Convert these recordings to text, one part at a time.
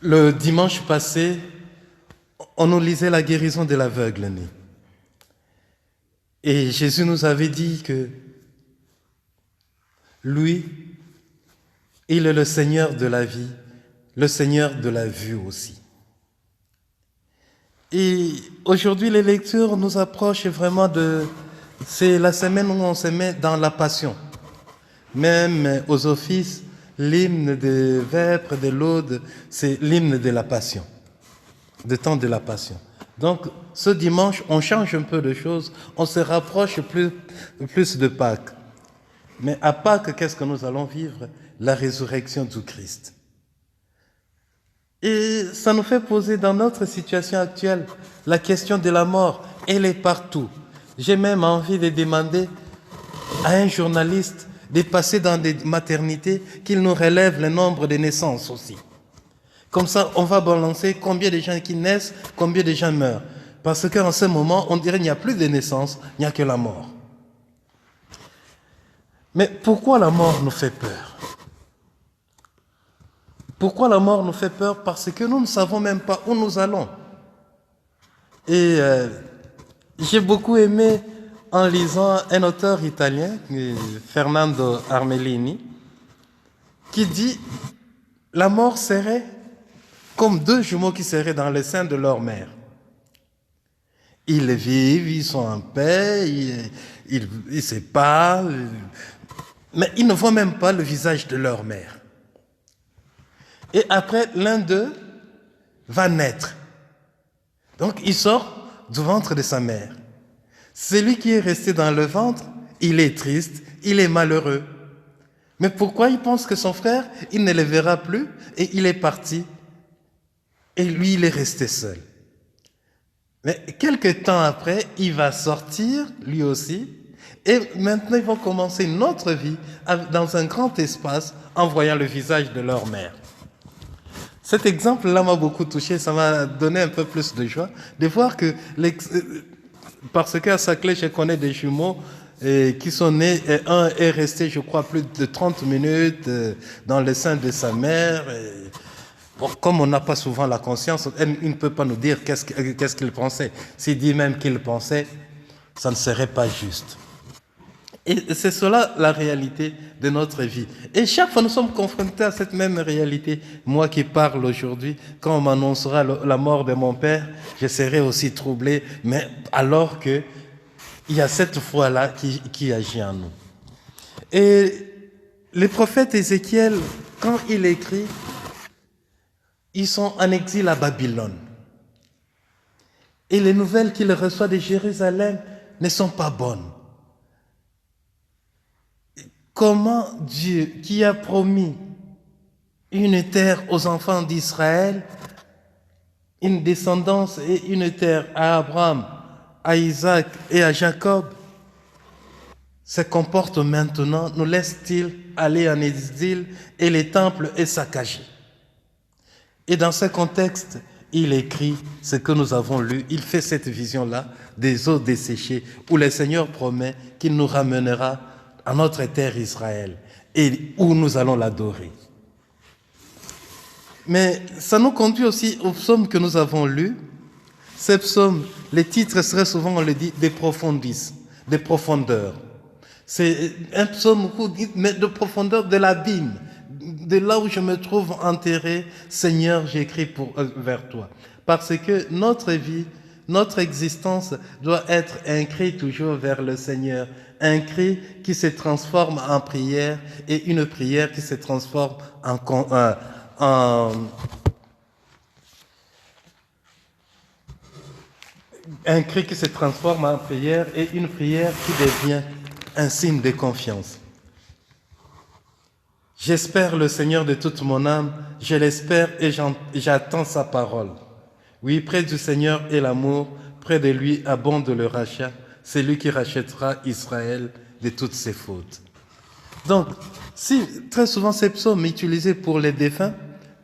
Le dimanche passé, on nous lisait la guérison de l'aveugle-né. Et Jésus nous avait dit que lui, il est le Seigneur de la vie, le Seigneur de la vue aussi. Et aujourd'hui, les lectures nous approchent vraiment de... C'est la semaine où on se met dans la passion. Même aux offices, l'hymne des vêpres, de l'aude, c'est l'hymne de la passion, le temps de la passion. Donc, ce dimanche, on change un peu de choses, on se rapproche plus de Pâques. Mais à Pâques, qu'est-ce que nous allons vivre? La résurrection du Christ. Et ça nous fait poser dans notre situation actuelle la question de la mort. Elle est partout. J'ai même envie de demander à un journaliste de passer dans des maternités qu'il nous relève le nombre de naissances aussi. Comme ça, on va balancer combien de gens qui naissent, combien de gens meurent. Parce qu'en ce moment, on dirait qu'il n'y a plus de naissance, il n'y a que la mort. Mais pourquoi la mort nous fait peur? Pourquoi la mort nous fait peur? Parce que nous ne savons même pas où nous allons. Et j'ai beaucoup aimé en lisant un auteur italien, Fernando Armellini, qui dit « La mort serait comme deux jumeaux qui seraient dans le sein de leur mère. Ils vivent, ils sont en paix, ils se parlent, mais ils ne voient même pas le visage de leur mère. Et après, l'un d'eux va naître. Donc, il sort du ventre de sa mère. Celui qui est resté dans le ventre, il est triste, il est malheureux. Mais pourquoi il pense que son frère, il ne le verra plus et il est parti? Et lui, il est resté seul. Mais quelques temps après, il va sortir, lui aussi, et maintenant ils vont commencer une autre vie dans un grand espace en voyant le visage de leur mère. Cet exemple-là m'a beaucoup touché, ça m'a donné un peu plus de joie de voir que, parce qu'à Saclay, je connais des jumeaux qui sont nés, et un est resté, je crois, plus de 30 minutes dans le sein de sa mère. Bon, comme on n'a pas souvent la conscience, il ne peut pas nous dire qu'est-ce qu'il pensait. S'il dit même qu'il pensait, ça ne serait pas juste. Et c'est cela la réalité de notre vie. Et chaque fois nous sommes confrontés à cette même réalité. Moi qui parle aujourd'hui, quand on m'annoncera la mort de mon père, je serai aussi troublé, mais alors que il y a cette foi-là qui agit en nous. Et le prophète Ézéchiel, quand il écrit, ils sont en exil à Babylone. Et les nouvelles qu'il reçoit de Jérusalem ne sont pas bonnes. Comment Dieu, qui a promis une terre aux enfants d'Israël, une descendance et une terre à Abraham, à Isaac et à Jacob, se comporte maintenant, nous laisse-t-il aller en exil et les temples est saccagé? Et dans ce contexte, il écrit ce que nous avons lu, il fait cette vision-là des eaux desséchées où le Seigneur promet qu'il nous ramènera à notre terre Israël et où nous allons l'adorer. Mais ça nous conduit aussi au psaume que nous avons lu. Ces psaumes, les titres seraient souvent, on le dit, des profondis, des profondeurs. C'est un psaume mais de profondeur de l'abîme, de là où je me trouve enterré. Seigneur, j'écris vers toi. Parce que notre vie, notre existence doit être un cri toujours vers le Seigneur. Un cri qui se transforme en prière et une prière qui se transforme un cri qui se transforme en prière et une prière qui devient un signe de confiance. J'espère le Seigneur de toute mon âme, je l'espère et j'attends sa parole. Oui, près du Seigneur est l'amour, près de lui abonde le rachat, c'est lui qui rachètera Israël de toutes ses fautes. Donc, si très souvent ces psaumes utilisés pour les défunts,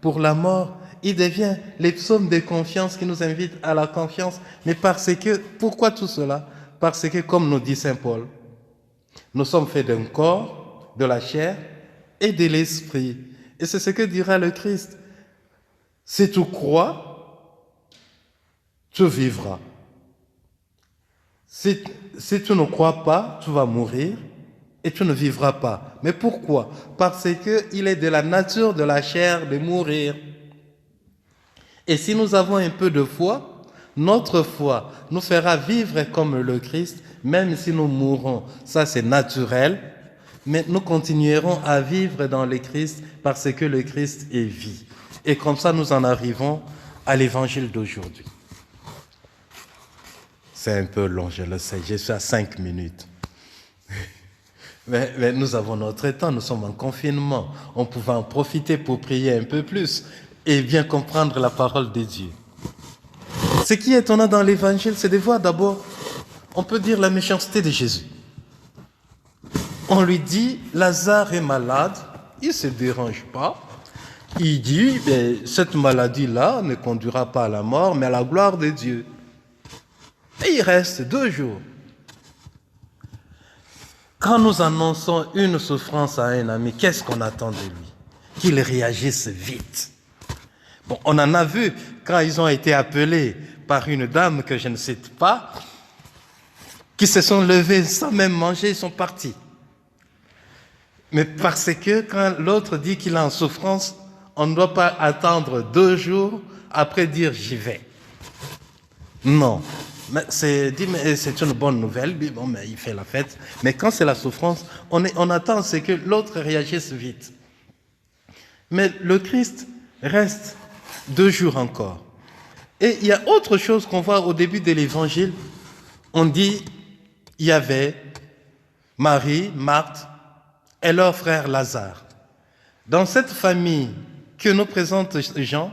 pour la mort, il devient les psaumes de confiance qui nous invitent à la confiance. Mais pourquoi tout cela? Parce que, comme nous dit Saint Paul, nous sommes faits d'un corps, de la chair et de l'esprit. Et c'est ce que dira le Christ. Si tu crois, tu vivras. Si tu ne crois pas, tu vas mourir et tu ne vivras pas. Mais pourquoi? Parce qu'il est de la nature de la chair de mourir. Et si nous avons un peu de foi, notre foi nous fera vivre comme le Christ, même si nous mourrons. Ça, c'est naturel. Mais nous continuerons à vivre dans le Christ parce que le Christ est vie. Et comme ça, nous en arrivons à l'évangile d'aujourd'hui. C'est un peu long, je le sais. Je suis à 5 minutes. Mais nous avons notre temps, nous sommes en confinement. On pouvait en profiter pour prier un peu plus et bien comprendre la parole de Dieu. Ce qui est étonnant dans l'évangile, c'est de voir d'abord, on peut dire la méchanceté de Jésus. On lui dit, Lazare est malade, il ne se dérange pas. Il dit, cette maladie-là ne conduira pas à la mort, mais à la gloire de Dieu. Et il reste 2 jours. Quand nous annonçons une souffrance à un ami, qu'est-ce qu'on attend de lui? Qu'il réagisse vite. Bon, on en a vu quand ils ont été appelés par une dame que je ne cite pas, qui se sont levés sans même manger, ils sont partis. Mais parce que quand l'autre dit qu'il est en souffrance, on ne doit pas attendre 2 jours après dire j'y vais. Non. Mais c'est une bonne nouvelle, bon, mais il fait la fête. Mais quand c'est la souffrance, on attend c'est que l'autre réagisse vite. Mais le Christ reste 2 jours encore. Et il y a autre chose qu'on voit au début de l'évangile. On dit, il y avait Marie, Marthe et leur frère Lazare. Dans cette famille que nous présente Jean,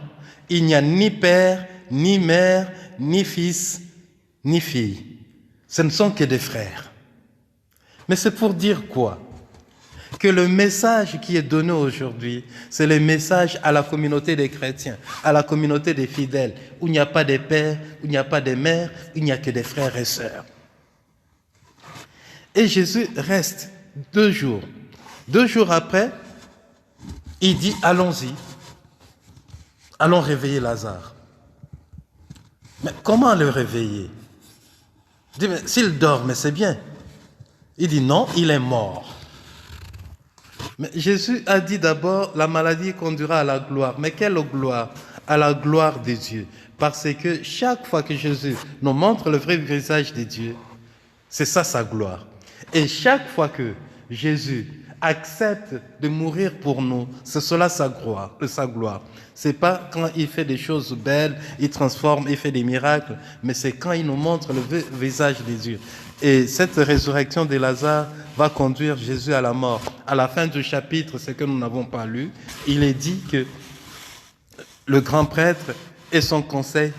il n'y a ni père, ni mère, ni fils, ni fille. Ce ne sont que des frères. Mais c'est pour dire quoi? Que le message qui est donné aujourd'hui, c'est le message à la communauté des chrétiens, à la communauté des fidèles, où il n'y a pas de père, où il n'y a pas de mère, il n'y a que des frères et sœurs. Et Jésus reste 2 jours. 2 jours après, il dit, allons-y, allons réveiller Lazare. Mais comment le réveiller? Il dit, mais s'il dort, mais c'est bien. Il dit, non, il est mort. Mais Jésus a dit d'abord, la maladie conduira à la gloire. Mais quelle gloire? À la gloire de Dieu. Parce que chaque fois que Jésus nous montre le vrai visage de Dieu, c'est ça sa gloire. Et chaque fois que Jésus accepte de mourir pour nous, c'est cela sa gloire. C'est pas quand il fait des choses belles, il transforme, il fait des miracles, mais c'est quand il nous montre le visage de Dieu. Et cette résurrection de Lazare va conduire Jésus à la mort. À la fin du chapitre, ce que nous n'avons pas lu, il est dit que le grand prêtre et son conseil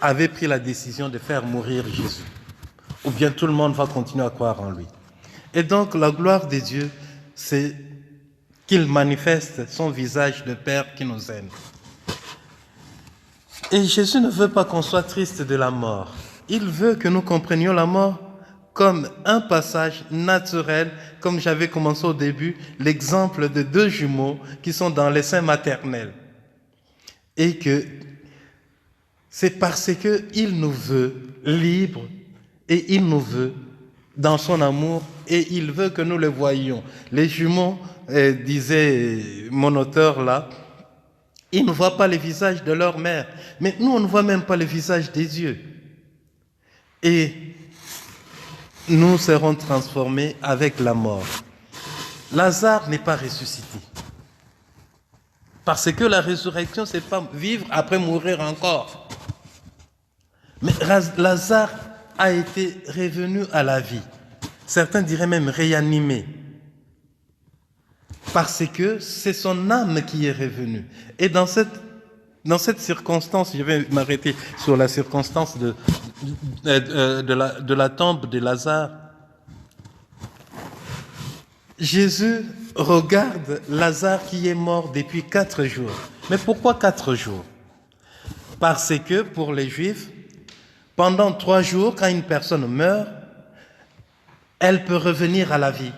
avaient pris la décision de faire mourir Jésus. Ou bien tout le monde va continuer à croire en lui. Et donc la gloire de Dieu, c'est qu'il manifeste son visage de Père qui nous aime. Et Jésus ne veut pas qu'on soit triste de la mort. Il veut que nous comprenions la mort comme un passage naturel, comme j'avais commencé au début, l'exemple de 2 jumeaux qui sont dans les seins maternels. Et que c'est parce qu'il nous veut libres et il nous veut dans son amour et il veut que nous le voyions. Les jumeaux, disait mon auteur là, ils ne voient pas le visage de leur mère, mais nous on ne voit même pas le visage des dieux. Et nous serons transformés avec la mort. Lazare n'est pas ressuscité. Parce que la résurrection, c'est pas vivre après mourir encore. Mais Lazare a été revenu à la vie. Certains diraient même réanimé. Parce que c'est son âme qui est revenue. Et dans cette circonstance, je vais m'arrêter sur la circonstance de la tombe de Lazare. Jésus regarde Lazare qui est mort depuis 4 jours. Mais pourquoi 4 jours? Parce que pour les Juifs, pendant 3 jours, quand une personne meurt, elle peut revenir à la vie.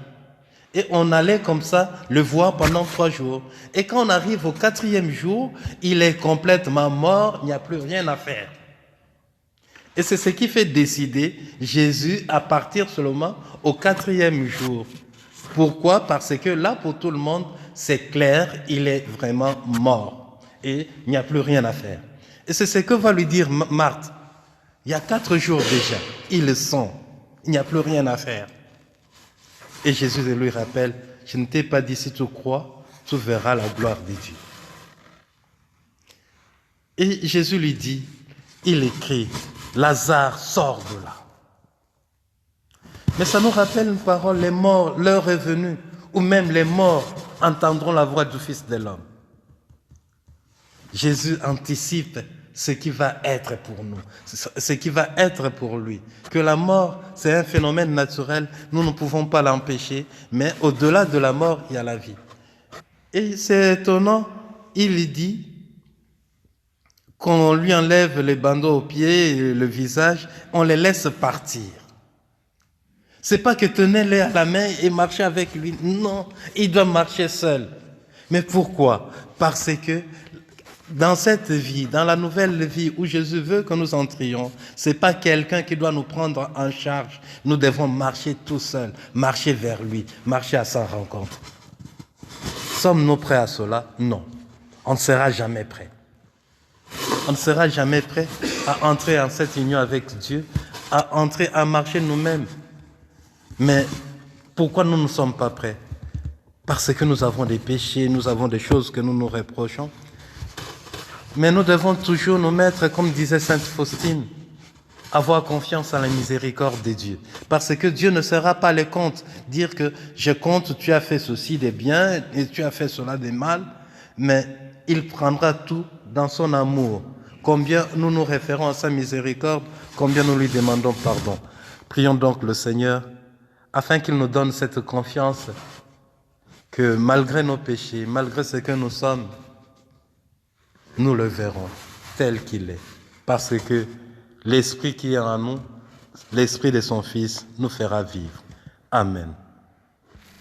Et on allait comme ça le voir pendant 3 jours. Et quand on arrive au 4e jour, il est complètement mort, il n'y a plus rien à faire. Et c'est ce qui fait décider Jésus à partir seulement au 4e jour. Pourquoi? Parce que là, pour tout le monde, c'est clair, il est vraiment mort. Et il n'y a plus rien à faire. Et c'est ce que va lui dire Marthe. Il y a 4 jours déjà, ils le sont. Il n'y a plus rien à faire. Et Jésus lui rappelle, je ne t'ai pas dit si tu crois, tu verras la gloire de Dieu. Et Jésus lui dit, il écrit, Lazare sort de là. Mais ça nous rappelle une parole, les morts, l'heure est venue, ou même les morts entendront la voix du Fils de l'homme. Jésus anticipe ce qui va être pour nous, ce qui va être pour lui. Que la mort, c'est un phénomène naturel, nous ne pouvons pas l'empêcher, mais au-delà de la mort, il y a la vie. Et c'est étonnant, il dit qu'on lui enlève les bandeaux aux pieds et le visage, on les laisse partir. C'est pas que tenez-les à la main et marchez avec lui, non, il doit marcher seul. Mais pourquoi? Parce que dans cette vie, dans la nouvelle vie où Jésus veut que nous entrions, ce n'est pas quelqu'un qui doit nous prendre en charge. Nous devons marcher tout seuls, marcher vers lui, marcher à sa rencontre. Sommes-nous prêts à cela? Non. On ne sera jamais prêt. On ne sera jamais prêt à entrer en cette union avec Dieu, à entrer, à marcher nous-mêmes. Mais pourquoi nous ne sommes pas prêts? Parce que nous avons des péchés, nous avons des choses que nous nous reprochons. Mais nous devons toujours nous mettre, comme disait Sainte Faustine, avoir confiance en la miséricorde de Dieu. Parce que Dieu ne sera pas les comptes. Dire que je compte, tu as fait ceci de bien et tu as fait cela de mal, mais il prendra tout dans son amour. Combien nous nous référons à sa miséricorde, combien nous lui demandons pardon. Prions donc le Seigneur afin qu'il nous donne cette confiance que malgré nos péchés, malgré ce que nous sommes, nous le verrons tel qu'il est. Parce que l'Esprit qui est en nous, l'Esprit de son Fils, nous fera vivre. Amen.